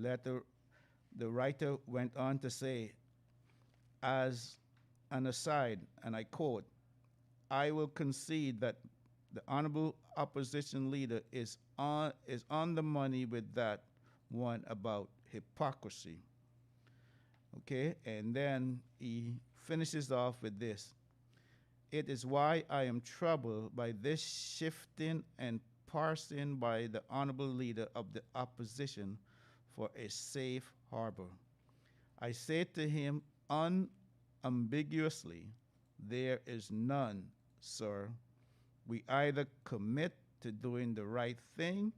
The writer went on to say, as an aside, and I quote, I will concede that the honorable opposition leader is on the money with that one about hypocrisy. Okay, and then he finishes off with this. It is why I am troubled by this shifting and parsing by the honorable leader of the opposition for a safe harbor. I say to him unambiguously, there is none, sir. We either commit to doing the right thing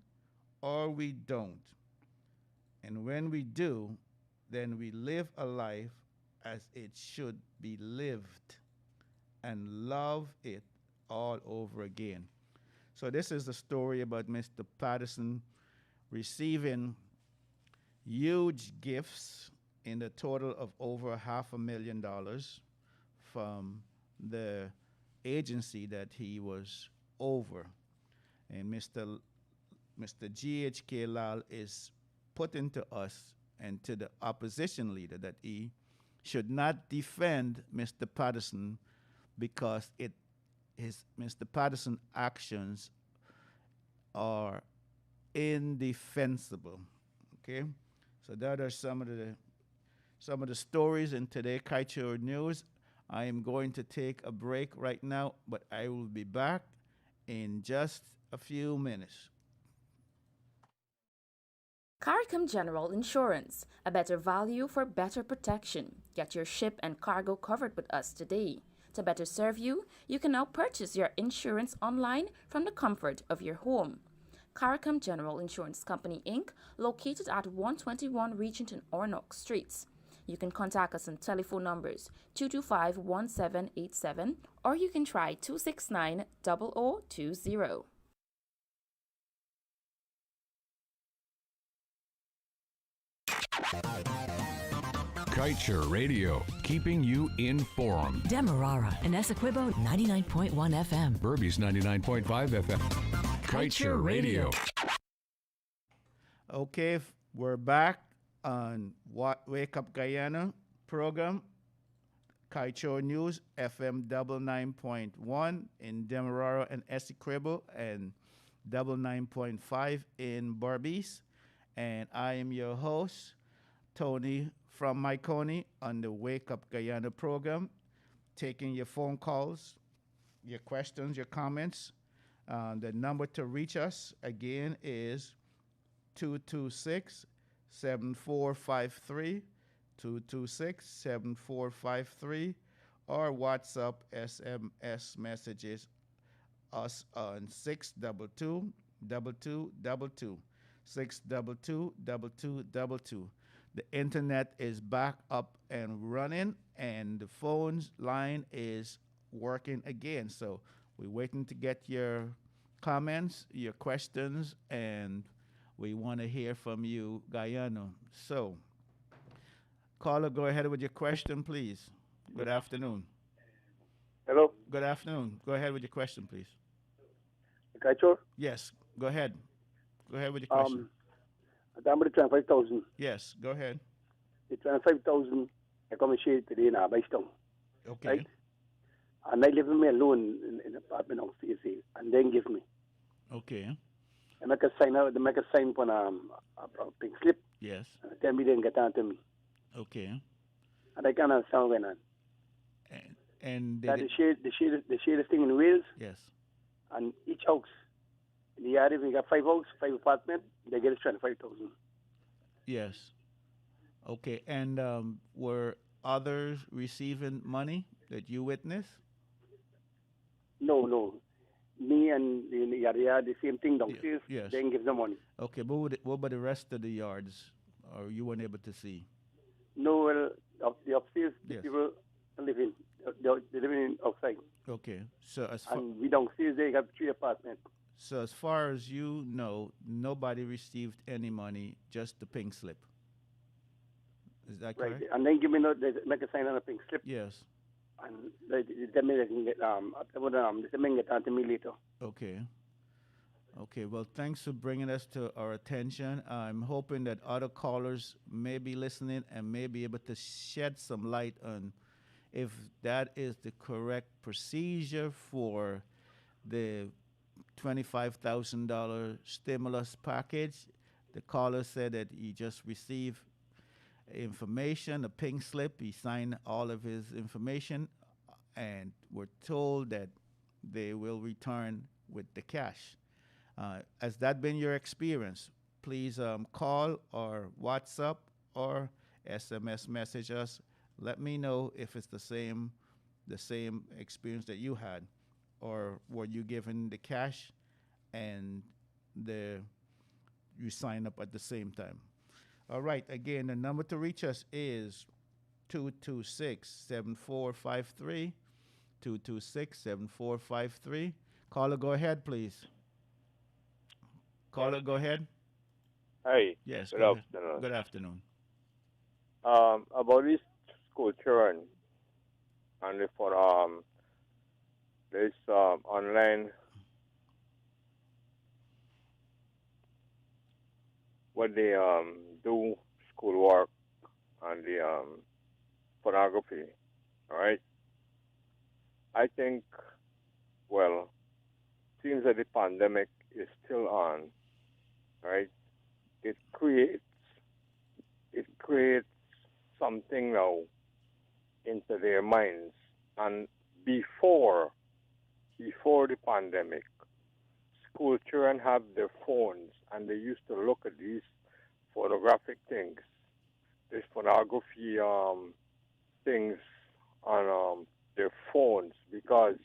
or we don't. And when we do, then we live a life as it should be lived and love it all over again. So this is the story about Mr. Patterson receiving huge gifts in the total of over $500,000 from the agency that he was over. And Mr. G.H.K. Lal is putting to us and to the opposition leader that he should not defend Mr. Patterson because Mr. Patterson's actions are indefensible. Okay, so that are some of the stories in today Kaieteur News. I am going to take a break right now, but I will be back in just a few minutes. CARICOM General Insurance, a better value for better protection. Get your ship and cargo covered with us today. To better serve you, you can now purchase your insurance online from the comfort of your home. CARICOM General Insurance Company, Inc., located at 121 Regenton Ornock Streets. You can contact us on telephone numbers 225-1787 or you can try 269-0020. Kaieteur Radio, keeping you informed. Demerara and Essequibo 99.1 FM. Burby's 99.5 FM. Kaieteur Radio. Okay, we're back on Wake Up Guyana program. Kaieteur News, FM 99.1 in Demerara and Essequibo and 99.5 in Barbies. And I am your host, Tony from Mahaicony on the Wake Up Guyana program, taking your phone calls, your questions, your comments. The number to reach us again is 226-7453, 226-7453, or WhatsApp SMS messages us on 622-2222, 622-2222. The internet is back up and running, and the phone's line is working again. So we're waiting to get your comments, your questions, and we want to hear from you, Guyana. So, caller, go ahead with your question, please. Good afternoon. Hello. Good afternoon. Go ahead with your question, please. Kaieteur? Yes, go ahead. Go ahead with your question. I'm going to 25,000. Yes, go ahead. The 25,000 I come and share today in Abaiston. Okay. Right? And they leave me alone in an apartment house, you see, and then give me. Okay. They make a sign for a pink slip. Yes. And tell me then get on to me. Okay. And I can't understand going on. And they share this thing in Wales. Yes. And each house, in the area, we got 5 houses, 5 apartments, they get 25,000. Yes. Okay. And were others receiving money that you witnessed? No. Me and the area, the same thing downstairs. Yes. Then give them money. Okay, but what about the rest of the yards? Or you weren't able to see? No, well, the upstairs, Yes. the people live in. They're living outside. Okay. So and we downstairs, they got 3 apartments. So as far as you know, nobody received any money, just the pink slip. Is that correct? Right. And then give me they make a sign on a pink slip. Yes. And they tell me they can get they can get on to me later. Okay. Okay, well, thanks for bringing us to our attention. I'm hoping that other callers may be listening and may be able to shed some light on if that is the correct procedure for the $25,000 stimulus package. The caller said that he just received information, a pink slip. He signed all of his information, and we're told that they will return with the cash. Has that been your experience? Please call or WhatsApp or SMS message us. Let me know if it's the same experience that you had, or were you given the cash and the you sign up at the same time. All right, again, the number to reach us is 226-7453, 226-7453. Caller, go ahead, please. Caller, go ahead. Hi. Yes, Good go ahead. afternoon. Good afternoon. About this school children and for this online what they do schoolwork and the pornography. All right. I think seems that the pandemic is still on. Right. It creates something now into their minds. And before the pandemic, school children have their phones and they used to look at these photographic things, this pornography things on their phones, because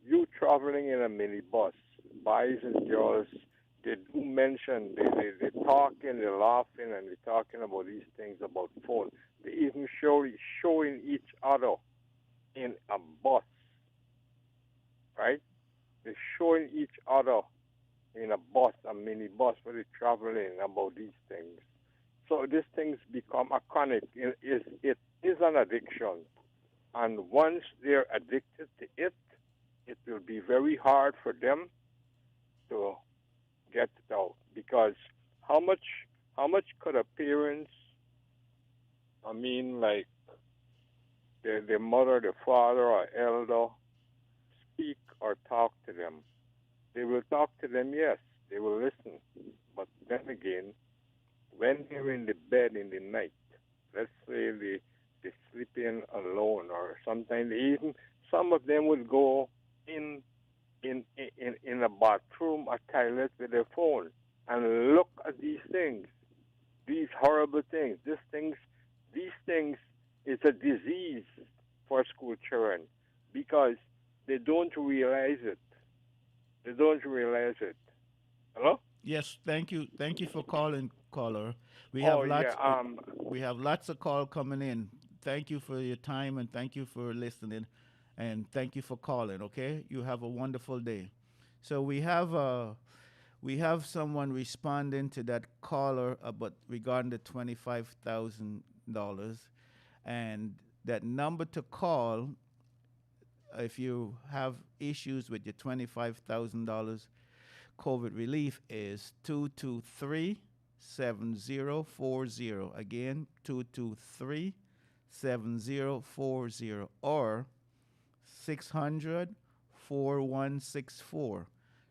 you traveling in a minibus, boys and girls, they do mention, they talking, they're laughing, and they're talking about these things about phone. They even showing each other in a bus, right? They're showing each other in a bus, a minibus, where they're traveling about these things. So these things become a chronic. It is an addiction. And once they're addicted to it, it will be very hard for them to get it out, because how much could a parents, like their mother, their father, or elder, speak or talk to them? They will talk to them, yes, they will listen, but then again, when they're in the bed in the night, let's say they sleeping alone, or sometimes some of them would go in a bathroom, a toilet with their phone, and look at these things, these horrible things. These things is a disease for school children, because they don't realize it. They don't realize it. Hello? Yes, thank you. Thank you for calling, caller. We Oh have lots. yeah. We have lots of call coming in. Thank you for your time and thank you for listening, and thank you for calling. Okay, you have a wonderful day. So we have someone responding to that caller about regarding the $25,000, and that number to call if you have issues with your $25,000 COVID relief is 223-7040. Again, 223-7040, or 600-4164.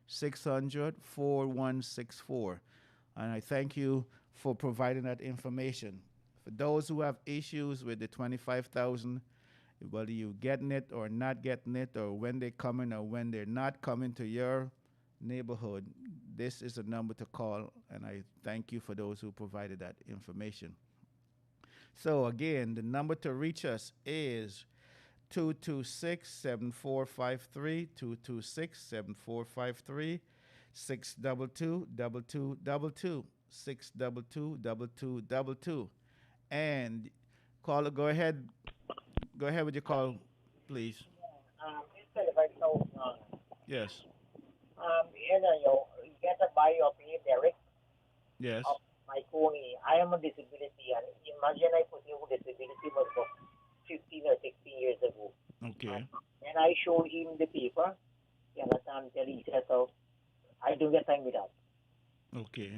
600-4164. And I thank you for providing that information. For those who have issues with the 25,000, whether you getting it or not getting it, or when they're coming or when they're not coming to your neighborhood, this is a number to call, and I thank you for those who provided that information. So again, the number to reach us is 226-7453, 226-7453, 622-2222, 622-2222. And caller, go ahead with your call, please. Instead if I know, Yes. you get a bio of me, Derek, Yes. of Mahaicony. I am a disability, and imagine I put you with disability was for 15 or 16 years ago. Okay. And I showed him the paper, you understand, tell he said, so I I don't get time with that. Okay.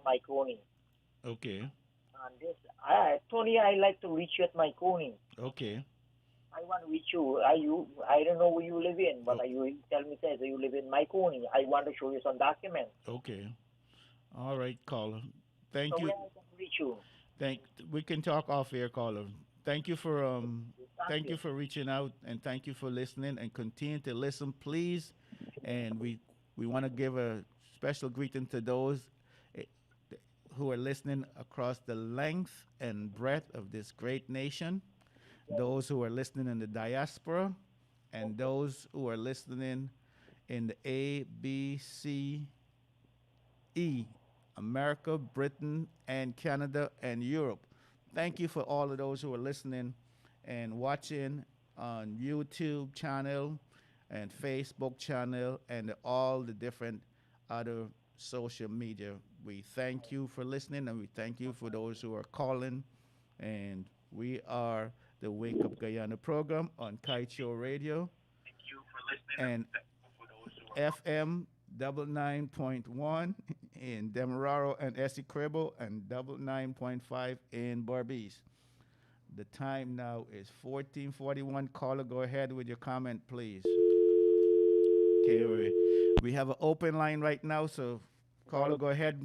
My Mahaicony. Okay. And this, Tony, I like to reach you at Mahaicony. Okay. I want to reach you. I don't know where you live in, but you tell me that you live in Mahaicony. I want to show you some documents. Okay. All right, caller. Thank So you. where I can reach you? We can talk off air, caller. Thank you for Thank you you. for reaching out, and thank you for listening, and continue to listen, please. And we want to give a special greeting to those eh, who are listening across the length and breadth of this great nation, those who are listening in the diaspora, and those who are listening in the A, B, C, E, America, Britain, and Canada, and Europe. Thank you for all of those who are listening and watching on YouTube channel and Facebook channel and all the different other social media. We thank you for listening, and we thank you for those who are calling. And we are the Wake Up Guyana program on Kaieteur Radio and FM 99.1 in Demerara and Essequibo and 99.5 in Barbies. The time now is 14:41. Caller, go ahead with your comment, please. Okay, we have an open line right now, so caller, go ahead.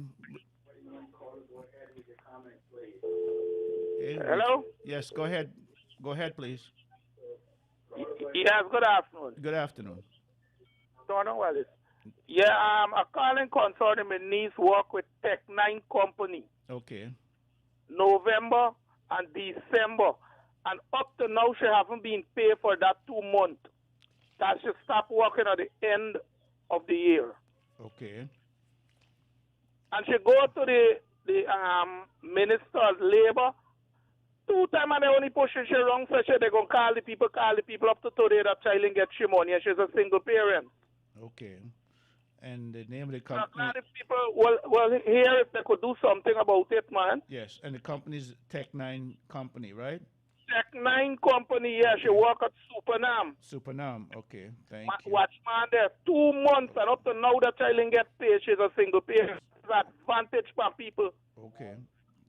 Okay, Hello? yes, go ahead. Go ahead, please. Yes, good afternoon. Good afternoon. Tony Wallace. Yeah, I'm calling concerning my niece work with Tech 9 Company, Okay. November and December. And up to now, she haven't been paid for that 2 months. That she stopped working at the end of the year. Okay. And she go to the Minister of Labor 2 times, and they only pushing she wrong, so they going to call the people up to today that child and get she money, and she's a single parent. Okay. And the name of the I'm company. glad if people will hear if they could do something about it, man. Yes, and the company's Tech 9 company, right? Tech 9 Company, yeah, she Okay. work at Supernam. Supernam. Okay. Thank you. Watchman there 2 months, and up to now that child ain't get paid, she's a single parent. It's an advantage for people. Okay.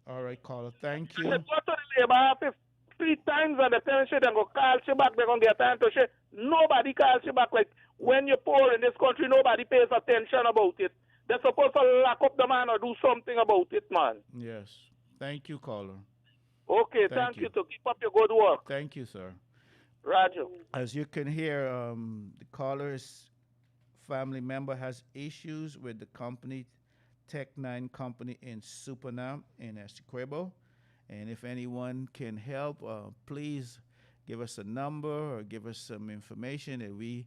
All right, caller. Thank She you. go to the labor office 3 times, and they tell she they go call she back, they going to get time to she. Nobody calls she back. Like, when you're poor in this country, nobody pays attention about it. They're supposed to lock up the man or do something about it, man. Yes. Thank you, caller. Okay, Thank thank you. you to keep up your good work. Thank you, sir. Roger. As you can hear, the caller's family member has issues with the company, Tech 9 company in Supernam in Essequibo. And if anyone can help, please give us a number or give us some information that we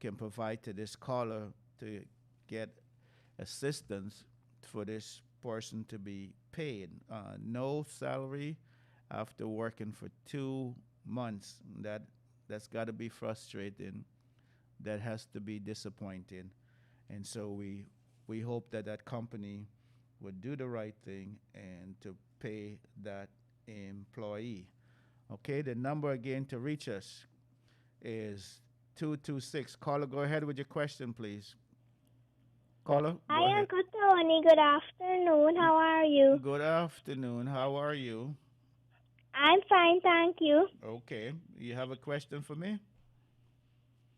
can provide to this caller to get assistance for this person to be paid. No salary after working for 2 months. That's got to be frustrating. That has to be disappointing. And so we hope that that company would do the right thing and to pay that employee. Okay, the number again to reach us is 226. Caller, go ahead with your question, please. Caller, go Hi, ahead. Uncle Tony. Good afternoon. How are you? Good afternoon. How are you? I'm fine, thank you. Okay. You have a question for me?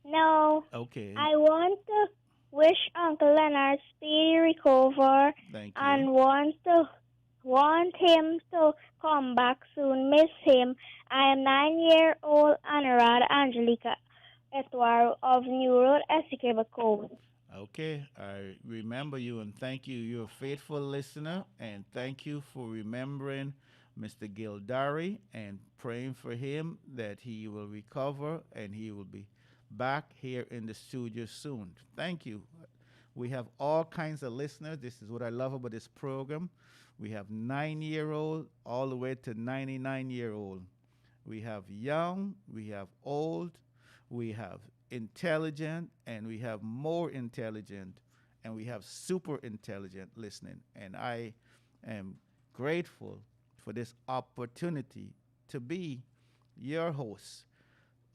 No, Okay. I want to wish Uncle Leonard speedy recover Thank you. and want him to come back soon. Miss him. I am 9-year-old Anurad Angelica Etwar of New Road, Essequibo Code. Okay, I remember you and thank you. You're a faithful listener, and thank you for remembering Mr. Gildari and praying for him that he will recover and he will be back here in the studio soon. Thank you. We have all kinds of listeners. This is what I love about this program. We have 9-year-old all the way to 99-year-old. We have young, we have old, we have intelligent, and we have more intelligent, and we have super intelligent listening. And I am grateful for this opportunity to be your host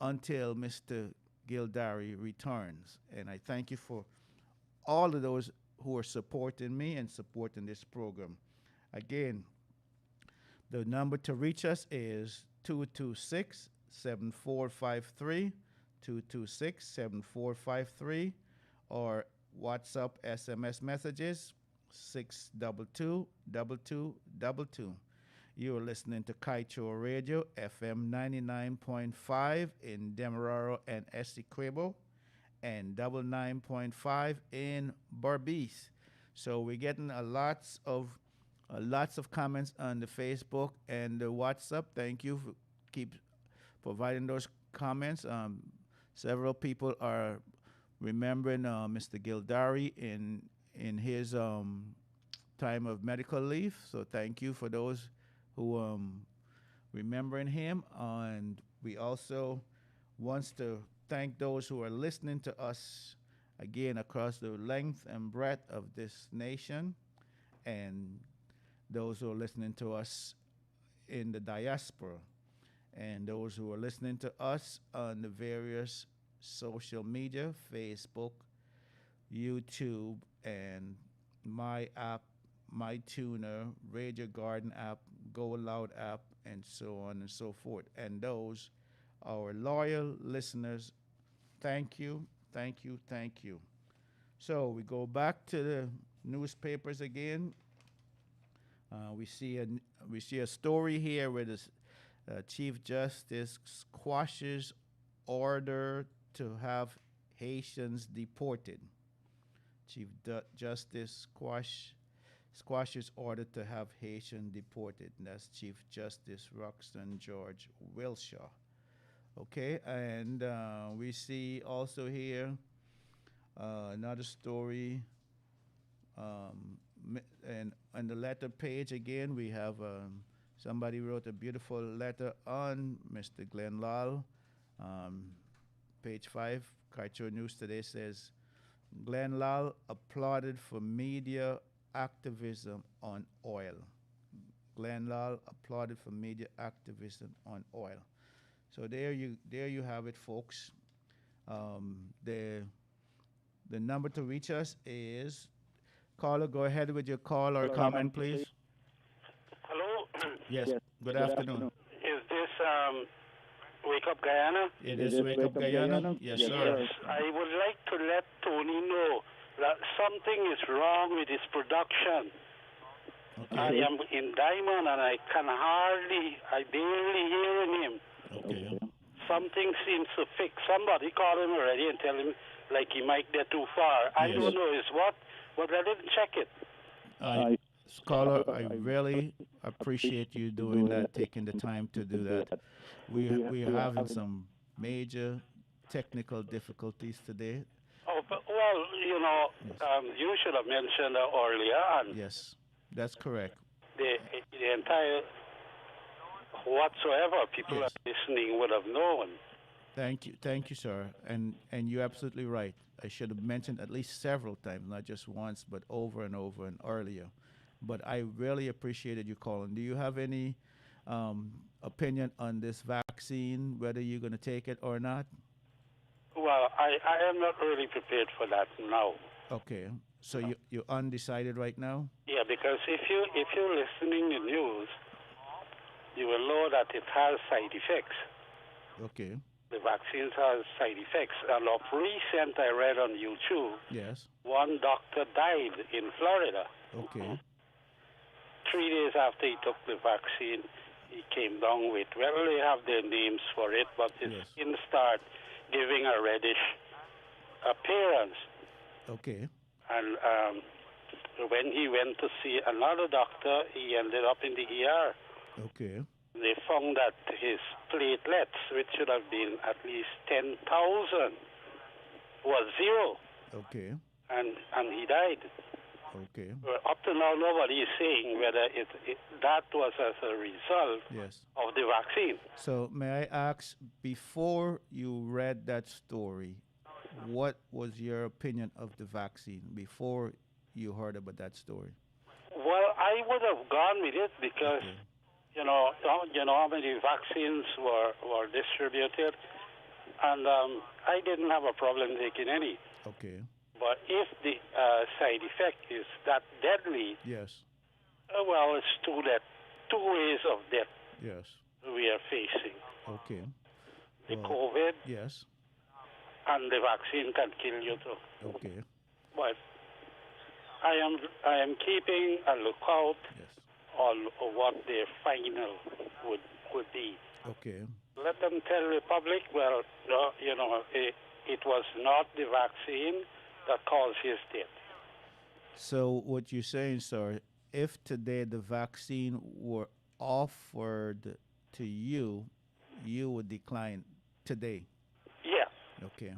until Mr. Gildari returns. And I thank you for all of those who are supporting me and supporting this program. Again, the number to reach us is 226-7453, 226-7453, or WhatsApp SMS messages 622-2222. You are listening to Kaieteur Radio, FM 99.5 in Demerara and Essequibo, and 99.5 in Berbice. So we're getting lots of comments on the Facebook and the WhatsApp. Thank you for keep providing those comments. Several people are remembering Mr. Gildari in his time of medical leave. So thank you for those who remembering him. And we also wants to thank those who are listening to us again across the length and breadth of this nation, and those who are listening to us in the diaspora, and those who are listening to us on the various social media, Facebook, YouTube, and my app, my tuner, Radio Garden app, Go Loud app, and so on and so forth. And those, our loyal listeners, thank you, thank you, thank you. So we go back to the newspapers again. We see a story here where the Chief Justice squashes order to have Haitians deported. Chief Justice squashes order to have Haitians deported. And that's Chief Justice Roxton George Wilshaw. Okay, and we see also here another story. And on the letter page again, we have somebody wrote a beautiful letter on Mr. Glenn Lal. Page 5, Kaieteur News today says, Glenn Lal applauded for media activism on oil. Glenn Lal applauded for media activism on oil. So there you have it, folks. The number to reach us is, caller, go ahead with your call or comment, please. Hello? Yes, good afternoon. Is this Wake Up Guyana? It is Wake Up Guyana? Yes, sir. Yes, I would like to let Tony know that something is wrong with his production. Okay. I am in Diamond and I barely hearing him. Okay. Something seems to fix. Somebody call him already and tell him like he might get too far. I don't know is what, but I didn't check it. Caller, I really appreciate you doing that, taking the time to do that. We are having some major technical difficulties today. Oh, but, well, you should have mentioned that earlier. And yes, that's correct. The entire whatsoever people Yes. are listening would have known. Thank you, sir. And you're absolutely right. I should have mentioned at least several times, not just once, but over and over and earlier. But I really appreciated you calling. Do you have any opinion on this vaccine, whether you're going to take it or not? Well, I am not really prepared for that now. Okay. So you're undecided right now? Yeah, because if you're listening to news, you will know that it has side effects. Okay. The vaccines have side effects. And of recent, I read on YouTube, Yes. one doctor died in Florida. Okay. 3 days after he took the vaccine, he came down with, well, they have their names for it, but his Yes. skin started giving a reddish appearance. Okay. And when he went to see another doctor, he ended up in the ER. Okay. They found that his platelets, which should have been at least 10,000, was zero. Okay. And he died. Okay. Well, up to now, nobody is saying whether that was as a result Yes. of the vaccine. So may I ask, before you read that story, what was your opinion of the vaccine before you heard about that story? Well, I would have gone with it because, Okay. you know how many vaccines were distributed, and I didn't have a problem taking any. Okay. But if the side effect is that deadly, Yes. well, it's two ways of death Yes. we are facing. Okay. The Well, COVID yes. and the vaccine can kill you too. Okay. But I am keeping a lookout Yes. on what their final would be. Okay. Let them tell the public, well, no, it was not the vaccine that caused his death. So what you're saying, sir, if today the vaccine were offered to you, you would decline today. Yeah, Okay.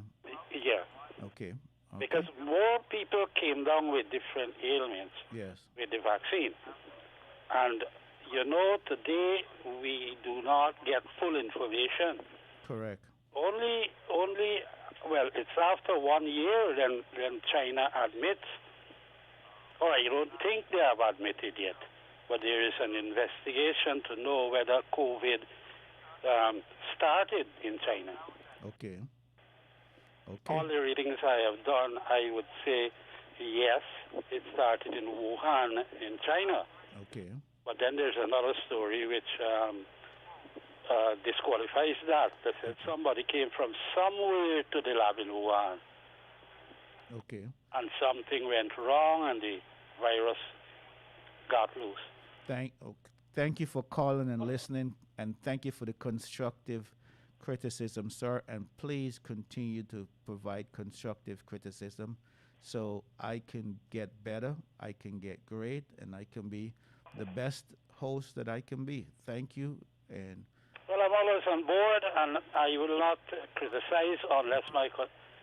yeah. Okay. Because more people came down with different ailments Yes. with the vaccine. And, today we do not get full information. Correct. Only, well, it's after 1 year then China admits, or I don't think they have admitted yet, but there is an investigation to know whether COVID started in China. Okay. All the readings I have done, I would say, yes, it started in Wuhan in China. Okay. But then there's another story which disqualifies that. That said somebody came from somewhere to the lab in Wuhan. Okay. And something went wrong and the virus got loose. Thank you for calling and listening, and thank you for the constructive criticism, sir. And please continue to provide constructive criticism so I can get better, I can get great, and I can be the best host that I can be. Thank you. And well, I'm always on board, and I will not criticize unless my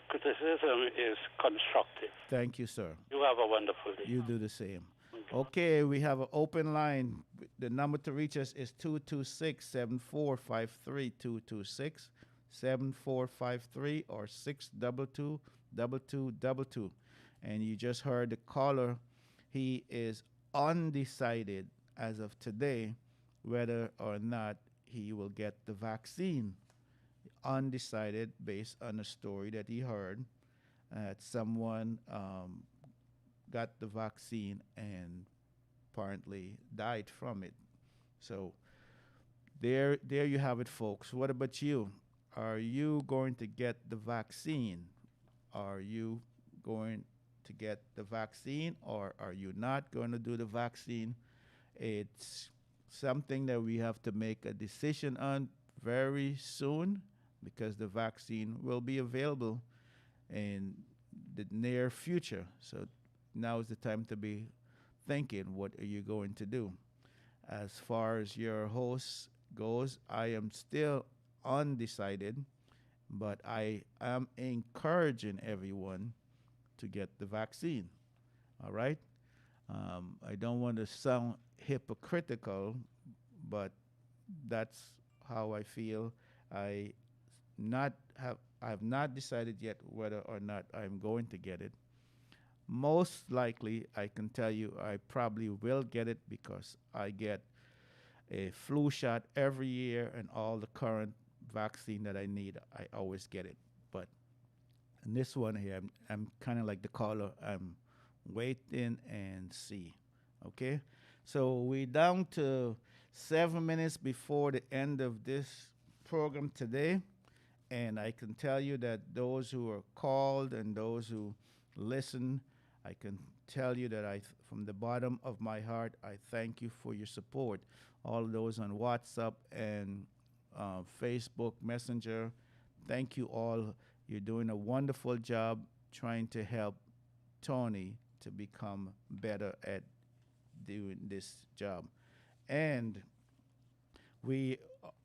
criticism is constructive. thank you, sir. You have a wonderful day. You do the same. Okay, we have an open line. The number to reach us is 226-7453, 226-7453, or 622-2222. And you just heard the caller. He is undecided as of today whether or not he will get the vaccine. Undecided based on a story that he heard that someone got the vaccine and apparently died from it. So there you have it, folks. What about you? Are you going to get the vaccine? Are you going to get the vaccine, or are you not going to do the vaccine? It's something that we have to make a decision on very soon, because the vaccine will be available in the near future. So now is the time to be thinking, what are you going to do? As far as your host goes, I am still undecided, but I am encouraging everyone to get the vaccine. All right? I don't want to sound hypocritical, but that's how I feel. I have not decided yet whether or not I'm going to get it. Most likely, I can tell you I probably will get it because I get a flu shot every year, and all the current vaccine that I need, I always get it. But in this one here, I'm kind of like the caller. I'm waiting and see. Okay? So we're down to 7 minutes before the end of this program today. And I can tell you that those who are called and those who listen, I can tell you that from the bottom of my heart, I thank you for your support. All of those on WhatsApp and Facebook Messenger, thank you all. You're doing a wonderful job trying to help Tony to become better at doing this job. And we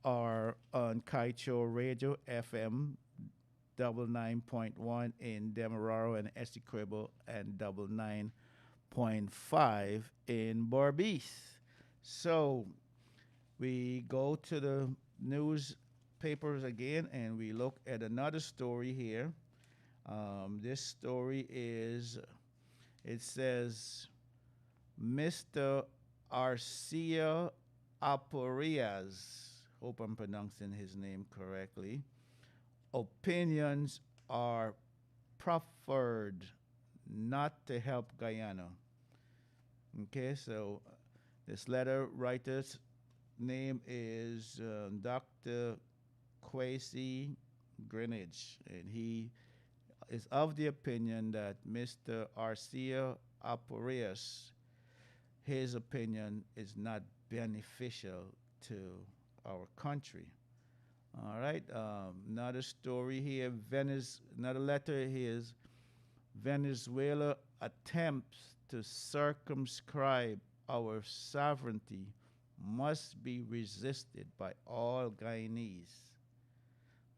are on Kaieteur Radio FM 99.1 in Demerara and Essequibo, and 99.5 in Berbice. So we go to the newspapers again, and we look at another story here. This story it says, Mr. Arcia Aporias, hope I'm pronouncing his name correctly, opinions are preferred, not to help Guyana. Okay, so this letter writer's name is Dr. Kwesi Greenwich, and he is of the opinion that Mr. Arcia Aporius, his opinion is not beneficial to our country. All right, another story here. Another letter here is Venezuela attempts to circumscribe our sovereignty must be resisted by all Guyanese.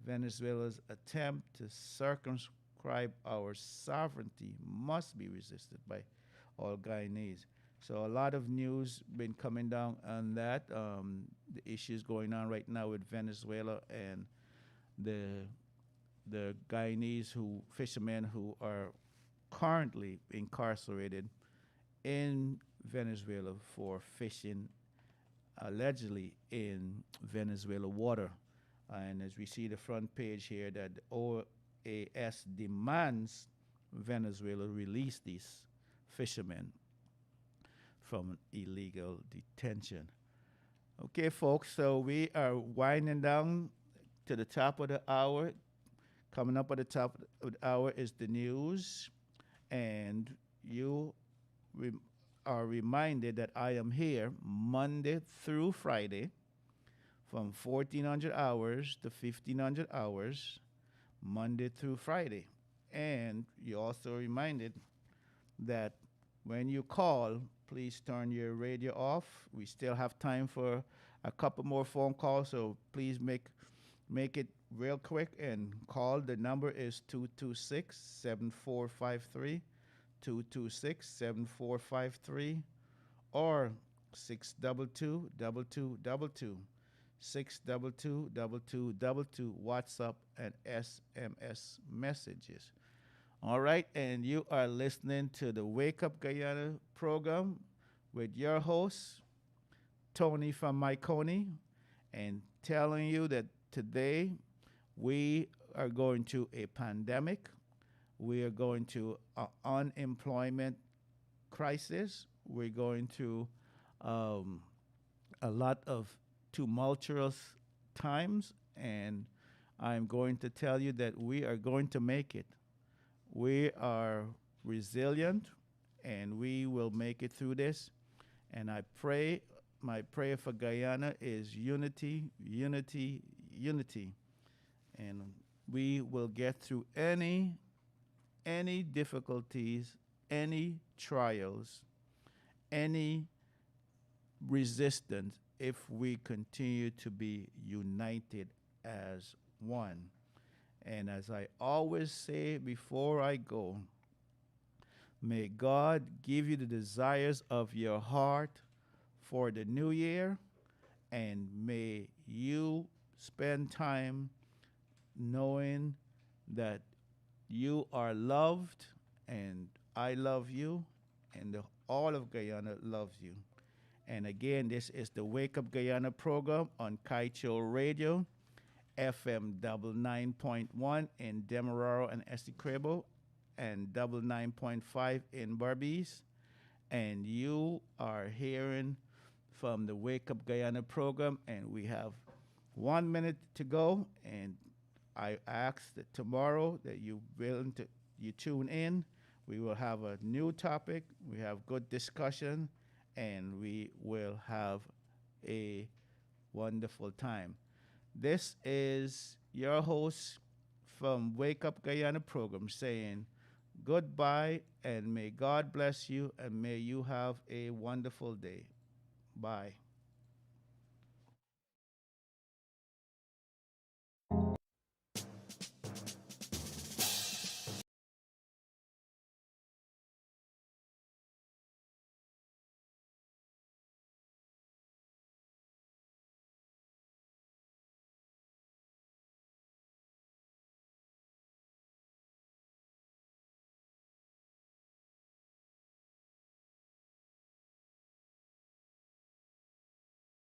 Venezuela's attempt to circumscribe our sovereignty must be resisted by all Guyanese. So a lot of news been coming down on that. The issues going on right now with Venezuela and the Guyanese fishermen who are currently incarcerated in Venezuela for fishing allegedly in Venezuela water. And as we see the front page here, that the OAS demands Venezuela release these fishermen from illegal detention. Okay, folks, so we are winding down to the top of the hour. Coming up at the top of the hour is the news, and you are reminded that I am here Monday through Friday from 1400 hours to 1500 hours, Monday through Friday. And you're also reminded that when you call, please turn your radio off. We still have time for a couple more phone calls, so please make it real quick and call. The number is 226-7453, 226-7453, or 622-2222, 622-2222, WhatsApp and SMS messages. All right, and you are listening to the Wake Up Guyana program with your host, Tony from Mahaicony, and telling you that today we are going to a pandemic. We are going to an unemployment crisis. We're going to a lot of tumultuous times, and I'm going to tell you that we are going to make it. We are resilient, and we will make it through this. And I pray, my prayer for Guyana is unity, unity, unity. And we will get through any difficulties, any trials, any resistance if we continue to be united as one. And as I always say before I go, may God give you the desires of your heart for the new year, and may you spend time knowing that you are loved, and I love you, and all of Guyana loves you. And again, this is the Wake Up Guyana program on Kaieteur Radio, FM 99.1 in Demerara and Essequibo, and 99.5 in Berbice. And you are hearing from the Wake Up Guyana program, and we have 1 minute to go. And I ask that tomorrow that you tune in. We will have a new topic. We have good discussion, and we will have a wonderful time. This is your host from Wake Up Guyana program saying goodbye, and may God bless you, and may you have a wonderful day. Bye.